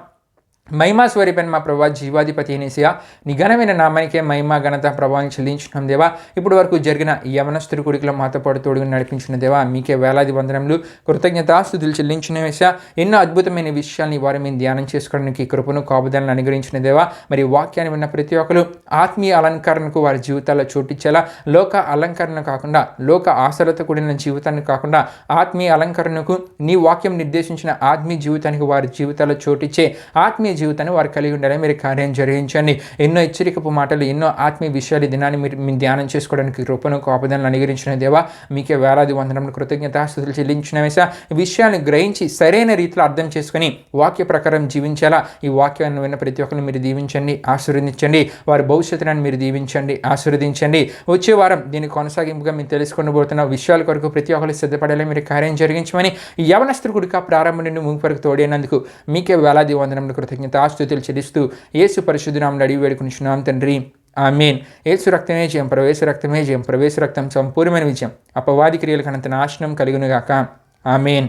మహిమా స్వరూపైన మా ప్రభా, జీవాధిపతి యేసయ్యా, నీ ఘనమైన నామానికే మహిమ ఘనత ప్రభావం చెల్లించుకున్నాం దేవా. ఇప్పటి వరకు జరిగిన ఈ యవనస్తుడి కొడుకులో మాతో పాటు తోడుగా నడిపించిన దేవా, మీకే వేలాది వందనములు కృతజ్ఞతాస్తుతులు చెల్లించిన వేసా. ఎన్నో అద్భుతమైన విషయాల్ని వారు మేము ధ్యానం చేసుకోవడానికి కృపను కాపుదలను అనుగ్రహించిన దేవా. మరి వాక్యాన్ని విన్న ప్రతి ఒక్కరు ఆత్మీయ అలంకరణకు వారి జీవితాల్లో చోటిచ్చేలా, లోక అలంకరణ కాకుండా, లోక ఆశలతో కూడిన జీవితాన్ని కాకుండా ఆత్మీయ అలంకరణకు నీ వాక్యం నిర్దేశించిన ఆత్మీయ జీవితానికి వారి జీవితాల్లో చోటిచ్చే ఆత్మీయ జీవితాన్ని వారు కలిగి ఉండాలని మీరు కార్యం జరిగించండి. ఎన్నో హెచ్చరికపు మాటలు, ఎన్నో ఆత్మీయ విషయాలు దినాన్ని మీరు ధ్యానం చేసుకోవడానికి కృపను కాపుదలను అనుగ్రహించిన దేవా, మీకే వేలాది వందనములు కృతజ్ఞతాస్తుతులు చెల్లించిన వేసా. ఈ విషయాన్ని గ్రహించి సరైన రీతిలో అర్థం చేసుకుని వాక్య ప్రకారం జీవించేలా ఈ వాక్యాన్ని విన్న ప్రతి ఒక్కరిని మీరు దీవించండి, ఆశీర్వదించండి. వారి భవిష్యత్తును మీరు దీవించండి, ఆశీర్వదించండి. వచ్చే వారం దీన్ని కొనసాగింపుగా మీరు తెలుసుకొనబోతున్న విషయాల కొరకు ప్రతి ఒక్కరు సిద్ధపడేలా మీరు కార్యం జరిగించమని ఈ యవనస్తుడు కొడుక ప్రారంభం నుండి ముగింపు వరకు తోడైనందుకు మీకే వేలాది వందనములు కృతజ్ఞతాస్తుతులు చెల్లిస్తూ యేసు పరిశుద్ధ నామములో అడిగి వేడుకొనుచున్నాం తండ్రి. ఆమేన్. యేసు రక్తమే జయం, ప్రవేశ రక్తమే జయం, ప్రవేశ రక్తం సంపూర్ణమైన విజయం, అపవాది క్రియలకు అనంత నాశనం కలుగునుగాక. ఆమేన్.